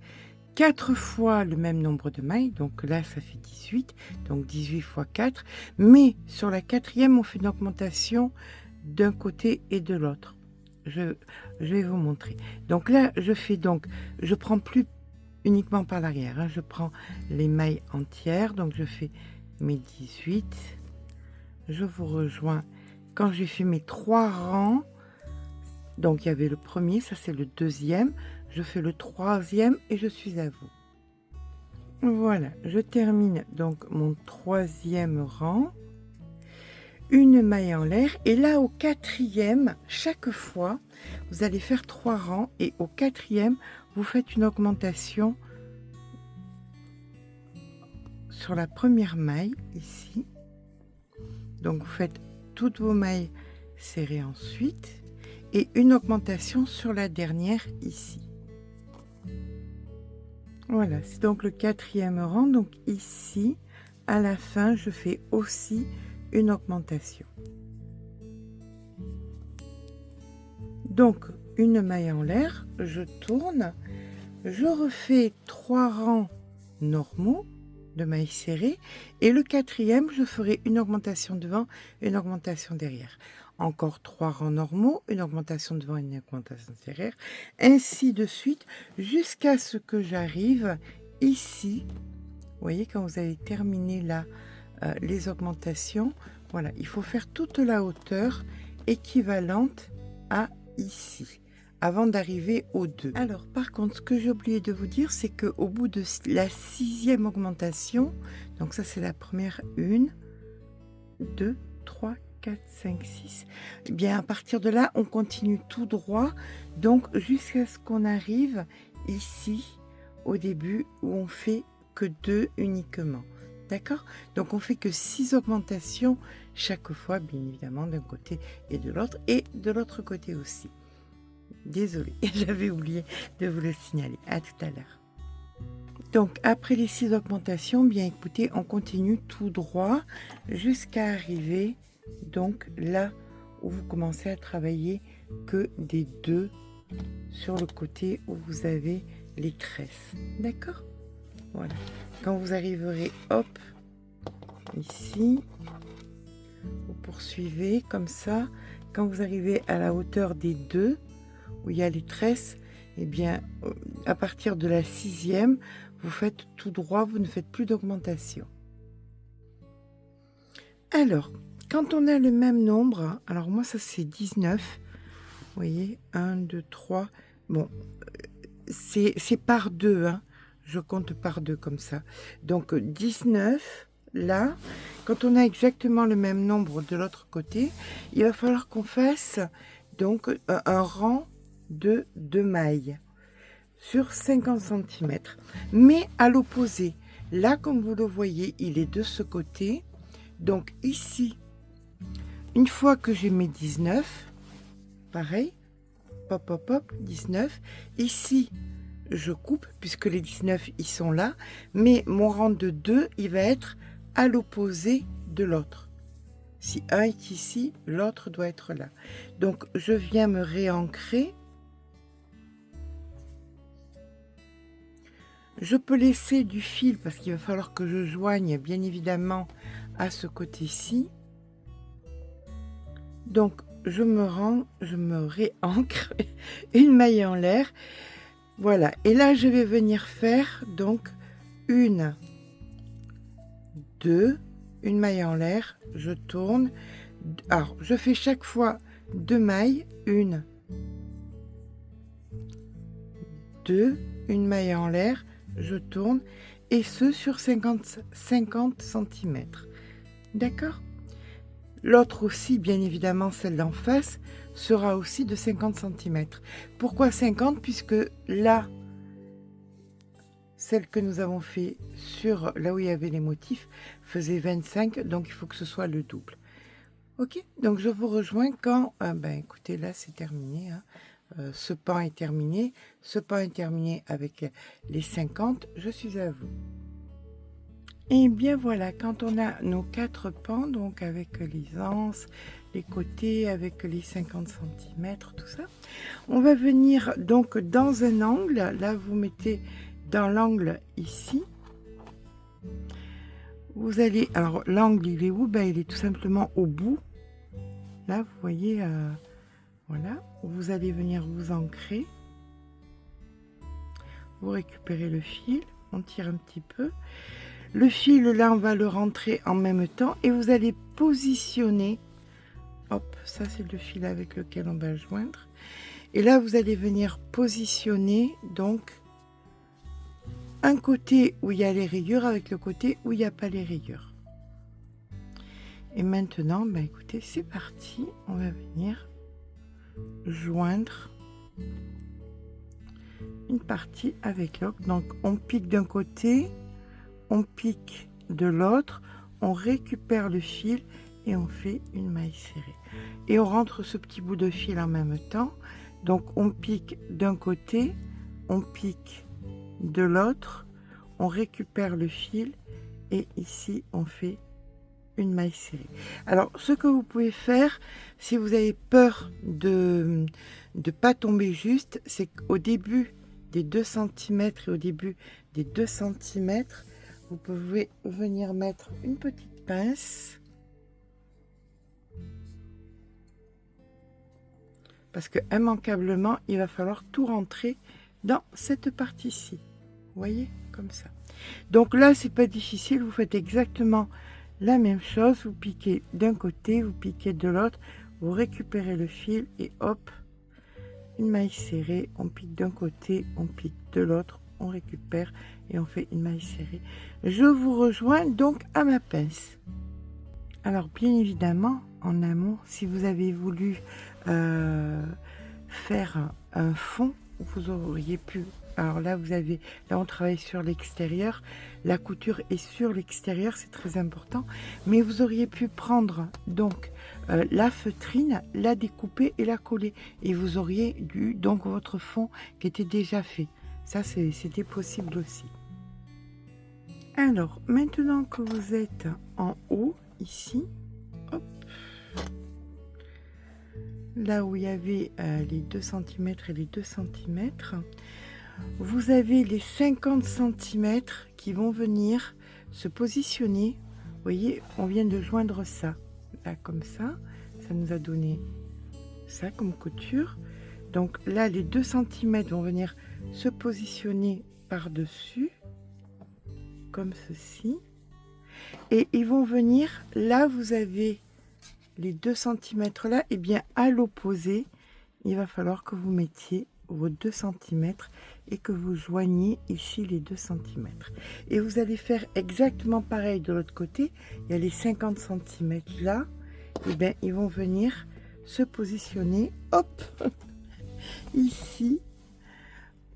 S3: 4 fois le même nombre de mailles, donc là ça fait 18, donc 18 fois 4, mais sur la quatrième on fait une augmentation d'un côté et de l'autre. Je vais vous montrer. Donc là je prends plus uniquement par l'arrière, hein, je prends les mailles entières, donc je fais mes 18, je vous rejoins quand j'ai fait mes 3 rangs, donc il y avait le premier, ça c'est le deuxième, je fais le troisième et je suis à vous. Voilà, je termine donc mon troisième rang, une maille en l'air et là au quatrième, chaque fois vous allez faire 3 rangs et au quatrième vous faites une augmentation sur la première maille ici. Donc vous faites toutes vos mailles serrées ensuite et une augmentation sur la dernière ici. Voilà, c'est donc le quatrième rang. Donc ici, à la fin, je fais aussi une augmentation. Donc, une maille en l'air, je tourne, je refais 3 rangs normaux de mailles serrées et le quatrième, je ferai une augmentation devant, une augmentation derrière. Encore 3 rangs normaux, une augmentation devant, une augmentation derrière, ainsi de suite, jusqu'à ce que j'arrive ici. Vous voyez, quand vous avez terminé là les augmentations, voilà, il faut faire toute la hauteur équivalente à ici, avant d'arriver aux 2. Alors, par contre, ce que j'ai oublié de vous dire, c'est qu'au bout de la 6e augmentation, donc ça c'est la première, 1, 2, 3, 4, 5, 6. Et bien à partir de là, on continue tout droit, donc jusqu'à ce qu'on arrive ici, au début, où on fait que 2 uniquement. D'accord? Donc on fait que 6 augmentations chaque fois, bien évidemment, d'un côté et de l'autre côté aussi. Désolée, j'avais oublié de vous le signaler. À tout à l'heure. Donc après les 6 augmentations, bien écoutez, on continue tout droit jusqu'à arriver donc là où vous commencez à travailler que des 2 sur le côté où vous avez les tresses. D'accord? Voilà. Quand vous arriverez, hop, ici, vous poursuivez comme ça. Quand vous arrivez à la hauteur des 2 où il y a les tresses, et bien à partir de la 6e, vous faites tout droit, vous ne faites plus d'augmentation. Alors, quand on a le même nombre, alors moi ça c'est 19, vous voyez, 1, 2, 3, bon, c'est par 2, hein, je compte par 2 comme ça. Donc 19, là, quand on a exactement le même nombre de l'autre côté, il va falloir qu'on fasse donc un rang de 2 mailles sur 50 cm, mais à l'opposé. Là, comme vous le voyez, il est de ce côté. Donc ici, une fois que j'ai mes 19, pareil, hop, hop, hop, 19. Ici, je coupe, puisque les 19, ils sont là, mais mon rang de 2, il va être à l'opposé de l'autre. Si un est ici, l'autre doit être là. Donc, je viens me réancrer. Je peux laisser du fil parce qu'il va falloir que je joigne bien évidemment à ce côté-ci. Donc je me réancre une maille en l'air. Voilà, et là je vais venir faire donc une, deux, une maille en l'air, je tourne. Alors je fais chaque fois 2 mailles, une, deux, une maille en l'air, je tourne, et ce sur 50 cm. D'accord? L'autre aussi, bien évidemment, celle d'en face, sera aussi de 50 cm. Pourquoi 50? Puisque là, celle que nous avons fait sur là où il y avait les motifs faisait 25, donc il faut que ce soit le double. Ok, donc je vous rejoins quand, écoutez, là c'est terminé, hein. Ce pan est terminé, ce pan est terminé avec les 50, je suis à vous. Et bien voilà, quand on a nos 4 pans, donc avec les anses, les côtés, avec les 50 cm, tout ça, on va venir donc dans un angle. Là, vous mettez dans l'angle ici. Vous allez, alors l'angle, il est où? Il est tout simplement au bout. Là, vous voyez, voilà, vous allez venir vous ancrer. Vous récupérez le fil, on tire un petit peu. Le fil, là, on va le rentrer en même temps et vous allez positionner. Hop, ça, c'est le fil avec lequel on va joindre. Et là, vous allez venir positionner, donc, un côté où il y a les rayures avec le côté où il n'y a pas les rayures. Et maintenant, écoutez, c'est parti. On va venir joindre une partie avec l'autre. Donc, on pique d'un côté, on pique de l'autre, on récupère le fil et on fait une maille serrée. Et on rentre ce petit bout de fil en même temps. Donc, on pique d'un côté, on pique de l'autre, on récupère le fil et ici, on fait une maille serrée. Alors, ce que vous pouvez faire, si vous avez peur de ne pas tomber juste, c'est qu'au début des 2 cm et au début des 2 cm, vous pouvez venir mettre une petite pince parce que immanquablement il va falloir tout rentrer dans cette partie-ci. Vous voyez, comme ça. Donc là, c'est pas difficile, vous faites exactement la même chose. Vous piquez d'un côté, vous piquez de l'autre, vous récupérez le fil et hop, une maille serrée. On pique d'un côté, on pique de l'autre, on récupère et on fait une maille serrée. Je vous rejoins donc à ma pince. Alors bien évidemment, en amont, si vous avez voulu faire un fond, vous auriez pu, alors là vous avez, là on travaille sur l'extérieur, la couture est sur l'extérieur, c'est très important, mais vous auriez pu prendre donc la feutrine, la découper et la coller, et vous auriez eu donc votre fond qui était déjà fait. Ça, c'était possible aussi. Alors, maintenant que vous êtes en haut, ici, hop, là où il y avait les 2 cm et les 2 cm, vous avez les 50 cm qui vont venir se positionner. Vous voyez, on vient de joindre ça, là comme ça nous a donné ça comme couture. Donc là, les 2 cm vont venir se positionner par-dessus, comme ceci. Et ils vont venir, là vous avez les 2 cm là, et bien à l'opposé, il va falloir que vous mettiez vos 2 cm et que vous joigniez ici les 2 cm. Et vous allez faire exactement pareil de l'autre côté. Il y a les 50 cm là, et bien ils vont venir se positionner, hop, ici,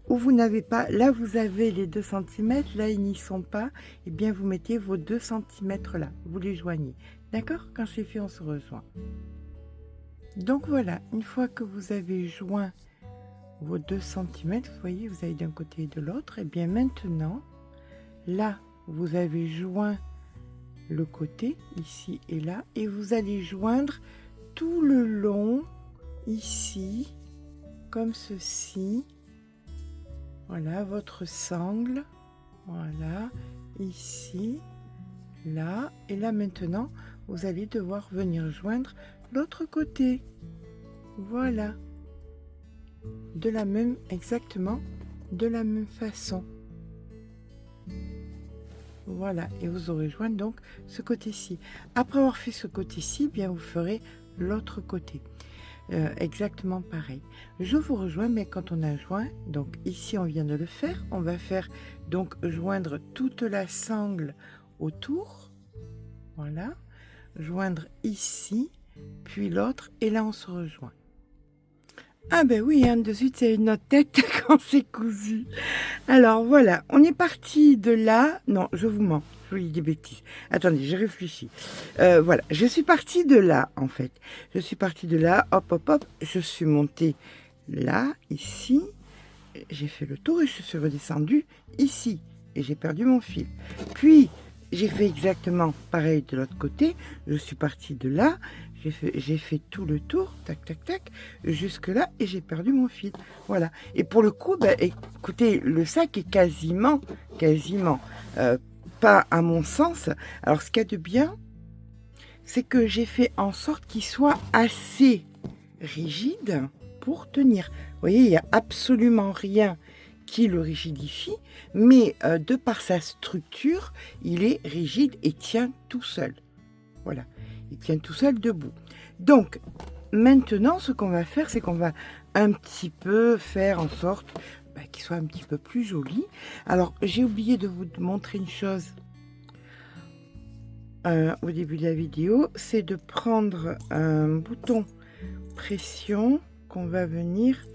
S3: où vous n'avez pas, là vous avez les 2 cm, là ils n'y sont pas, et bien vous mettez vos 2 cm là, vous les joignez. D'accord? Quand c'est fait, on se rejoint. Donc voilà, une fois que vous avez joint vos 2 cm, vous voyez, vous avez d'un côté et de l'autre, et bien maintenant, là, vous avez joint le côté, ici et là, et vous allez joindre tout le long, ici, comme ceci. Voilà, votre sangle, voilà, ici, là, et là maintenant, vous allez devoir venir joindre l'autre côté. Voilà. Exactement de la même façon. Voilà, et vous aurez joint donc ce côté-ci. Après avoir fait ce côté-ci, bien vous ferez l'autre côté. Exactement pareil. Je vous rejoins, mais quand on a joint, donc ici on vient de le faire, on va faire donc joindre toute la sangle autour. Voilà. Joindre ici, puis l'autre, et là on se rejoint. Ah ben oui, hein, de suite c'est une autre tête quand c'est cousu. Alors voilà, on est parti de là. Non, je vous mens, je vous dis des bêtises. Attendez, j'ai réfléchi. Voilà, je suis partie de là en fait. Je suis partie de là, hop, hop, hop. Je suis montée là, ici. J'ai fait le tour et je suis redescendue ici. Et j'ai perdu mon fil. Puis, j'ai fait exactement pareil de l'autre côté. Je suis partie de là. J'ai fait tout le tour, tac, tac, tac, jusque là, et j'ai perdu mon fil. Voilà. Et pour le coup, bah, écoutez, le sac est quasiment, pas à mon sens. Alors, ce qu'il y a de bien, c'est que j'ai fait en sorte qu'il soit assez rigide pour tenir. Vous voyez, il n'y a absolument rien qui le rigidifie, mais de par sa structure, il est rigide et tient tout seul. Voilà. Il tient tout seul debout. Donc, maintenant, ce qu'on va faire, c'est qu'on va un petit peu faire en sorte qu'il soit un petit peu plus joli. Alors, j'ai oublié de vous montrer une chose au début de la vidéo, c'est de prendre un bouton pression qu'on va venir...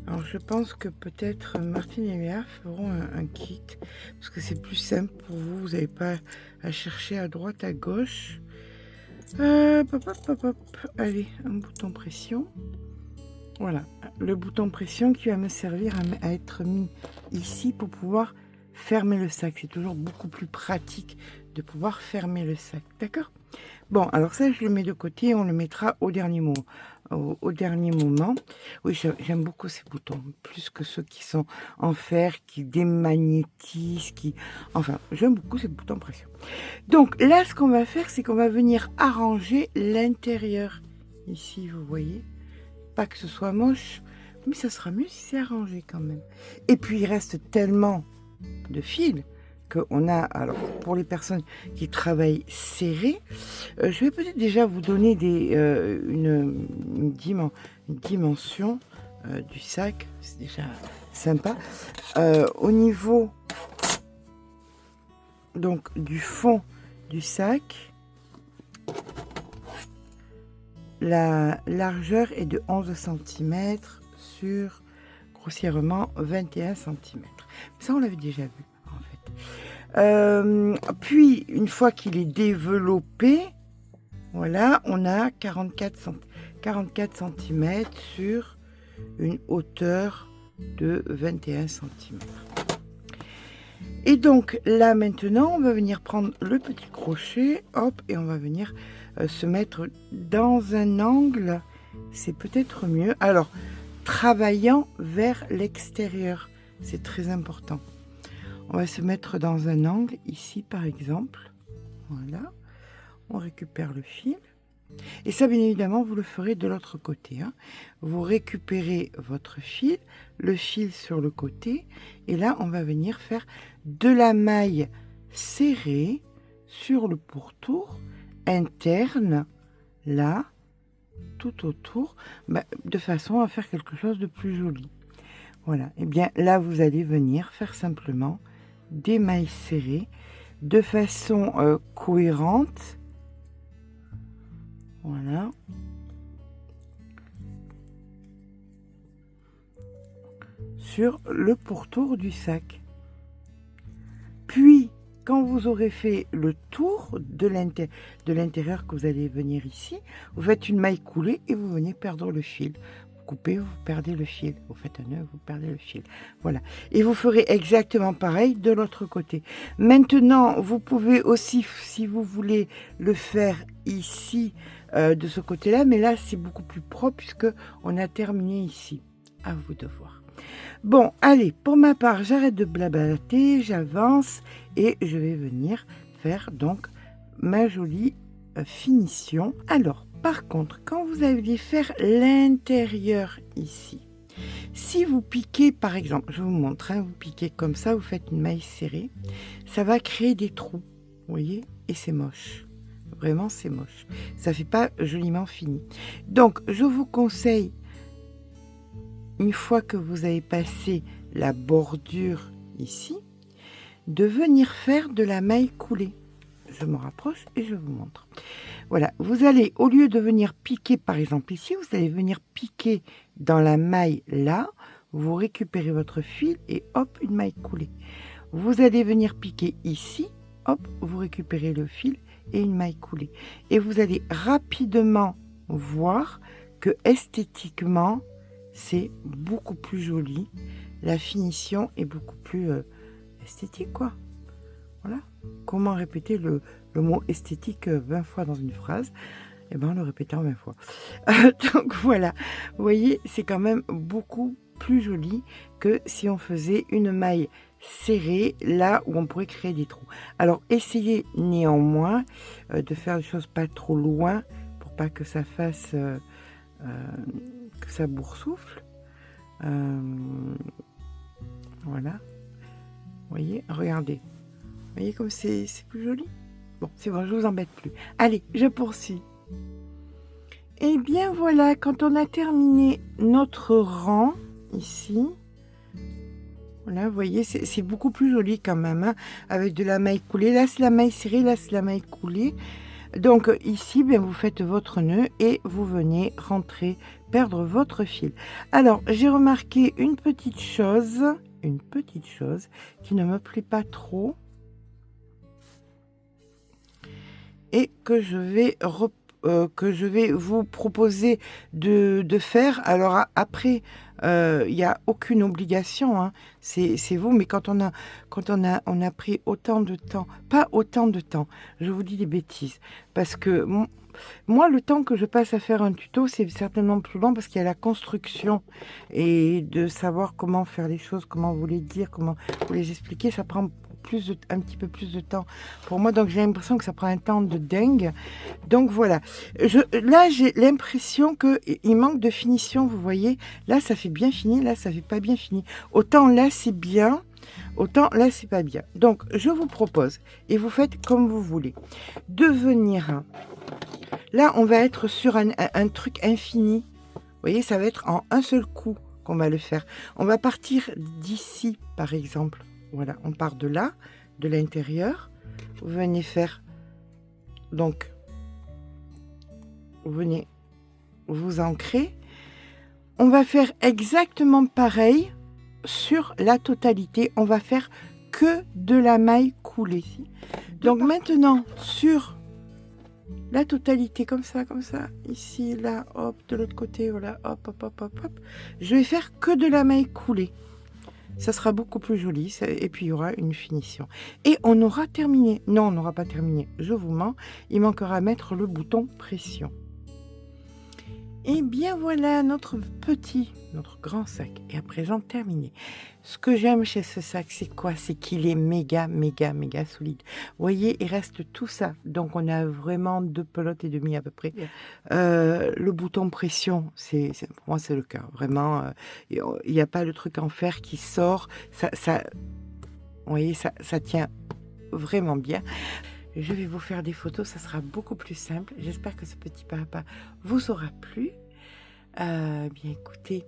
S3: Alors, je pense que peut-être Martine et Léa feront un kit, parce que c'est plus simple pour vous. Vous n'avez pas à chercher à droite, à gauche. Allez, un bouton pression. Voilà, le bouton pression qui va me servir à être mis ici pour pouvoir fermer le sac. C'est toujours beaucoup plus pratique de pouvoir fermer le sac, d'accord? Bon, alors ça, je le mets de côté, on le mettra au dernier moment. Au dernier moment. Oui, j'aime beaucoup ces boutons, plus que ceux qui sont en fer, qui démagnétisent, Enfin, j'aime beaucoup ces boutons pression. Donc là, ce qu'on va faire, c'est qu'on va venir arranger l'intérieur. Ici, vous voyez, pas que ce soit moche, mais ça sera mieux si c'est arrangé quand même. Et puis, il reste tellement de fils qu'on a, alors pour les personnes qui travaillent serré, je vais peut-être déjà vous donner une dimension du sac, c'est déjà sympa. Au niveau donc du fond du sac, la largeur est de 11 cm sur grossièrement 21 cm. Ça, on l'avait déjà vu. Puis une fois qu'il est développé, voilà, on a 44 cm sur une hauteur de 21 cm. Et donc là maintenant, on va venir prendre le petit crochet, hop, et on va venir se mettre dans un angle, c'est peut-être mieux. Alors, travaillant vers l'extérieur, c'est très important. On va se mettre dans un angle, ici par exemple. Voilà. On récupère le fil. Et ça, bien évidemment, vous le ferez de l'autre côté. Hein. Vous récupérez votre fil, le fil sur le côté. Et là, on va venir faire de la maille serrée sur le pourtour interne, là, tout autour, de façon à faire quelque chose de plus joli. Voilà. Et bien là, vous allez venir faire simplement des mailles serrées de façon cohérente. Voilà. Sur le pourtour du sac. Puis, quand vous aurez fait le tour de l'intérieur que vous allez venir ici, vous faites une maille coulée et vous venez perdre le fil. Coupez, vous perdez le fil. Vous faites un nœud, vous perdez le fil. Voilà. Et vous ferez exactement pareil de l'autre côté. Maintenant, vous pouvez aussi, si vous voulez, le faire ici, de ce côté-là. Mais là, c'est beaucoup plus propre puisque on a terminé ici. À vous de voir. Bon, allez, pour ma part, j'arrête de blablater, j'avance et je vais venir faire donc ma jolie finition. Alors, par contre, quand vous allez faire l'intérieur ici, si vous piquez, par exemple, je vous montre, hein, vous piquez comme ça, vous faites une maille serrée, ça va créer des trous, vous voyez, et c'est moche. Vraiment, c'est moche. Ça ne fait pas joliment fini. Donc, je vous conseille, une fois que vous avez passé la bordure ici, de venir faire de la maille coulée. Je me rapproche et je vous montre. Voilà, vous allez, au lieu de venir piquer, par exemple ici, vous allez venir piquer dans la maille là, vous récupérez votre fil et hop, une maille coulée. Vous allez venir piquer ici, hop, vous récupérez le fil et une maille coulée. Et vous allez rapidement voir que esthétiquement, c'est beaucoup plus joli. La finition est beaucoup plus esthétique, quoi. Voilà. Comment répéter le mot esthétique 20 fois dans une phrase? Eh bien, en le répétant 20 fois. Donc voilà, vous voyez, c'est quand même beaucoup plus joli que si on faisait une maille serrée, là où on pourrait créer des trous. Alors, essayez néanmoins de faire les choses pas trop loin, pour pas que ça fasse, que ça boursoufle. Voilà. Vous voyez, regardez. Vous voyez comme c'est plus joli? Bon, c'est bon, je vous embête plus. Allez, je poursuis. Et bien voilà, quand on a terminé notre rang, ici, voilà, vous voyez, c'est beaucoup plus joli quand même, hein, avec de la maille coulée. Là, c'est la maille serrée, là, c'est la maille coulée. Donc ici, bien, vous faites votre nœud et vous venez rentrer, perdre votre fil. Alors, j'ai remarqué une petite chose qui ne me plaît pas trop et que je vais vous proposer de faire. Alors après, il n'y a aucune obligation, hein, c'est vous, mais quand on a pris autant de temps, pas autant de temps, je vous dis des bêtises, parce que moi, le temps que je passe à faire un tuto, c'est certainement plus long parce qu'il y a la construction et de savoir comment faire les choses, comment vous les dire, comment vous les expliquer, ça prend un petit peu plus de temps pour moi, donc j'ai l'impression que ça prend un temps de dingue. Donc voilà, là j'ai l'impression qu'il manque de finition, vous voyez, là ça fait bien fini, là ça fait pas bien fini, autant là c'est bien, autant là c'est pas bien. Donc je vous propose, et vous faites comme vous voulez, de venir, là on va être sur un truc infini, vous voyez, ça va être en un seul coup qu'on va le faire. On va partir d'ici par exemple. Voilà, on part de là, de l'intérieur. Vous venez faire, donc, vous venez vous ancrer. On va faire exactement pareil sur la totalité. On va faire que de la maille coulée. Donc maintenant, sur la totalité, comme ça, ici, là, hop, de l'autre côté, voilà, hop, hop, hop, hop, hop. Je vais faire que de la maille coulée. Ça sera beaucoup plus joli, et puis il y aura une finition. Et on aura terminé. Non, on n'aura pas terminé, je vous mens. Il manquera à mettre le bouton pression. Et bien voilà, notre grand sac est à présent terminé. Ce que j'aime chez ce sac, c'est quoi? C'est qu'il est méga solide. Vous voyez, il reste tout ça. Donc on a vraiment 2 pelotes et demie à peu près. Le bouton pression, pour moi c'est le cœur. Vraiment, il n'y a pas le truc en fer qui sort. Vous voyez, ça tient vraiment bien. Je vais vous faire des photos, ça sera beaucoup plus simple. J'espère que ce petit papa vous aura plu. Bien écoutez,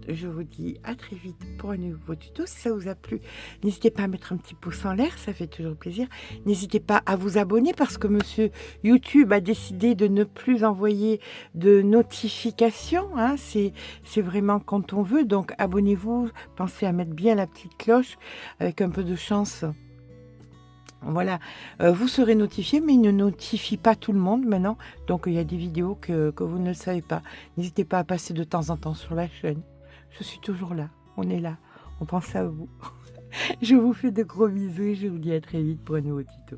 S3: je vous dis à très vite pour un nouveau tuto. Si ça vous a plu, n'hésitez pas à mettre un petit pouce en l'air, ça fait toujours plaisir. N'hésitez pas à vous abonner parce que monsieur YouTube a décidé de ne plus envoyer de notifications, hein. C'est vraiment quand on veut, donc abonnez-vous, pensez à mettre bien la petite cloche, avec un peu de chance. Voilà, vous serez notifié, mais il ne notifie pas tout le monde maintenant. Donc, il y a des vidéos que vous ne le savez pas. N'hésitez pas à passer de temps en temps sur la chaîne. Je suis toujours là, on est là, on pense à vous. Je vous fais de gros bisous et je vous dis à très vite pour un nouveau tuto.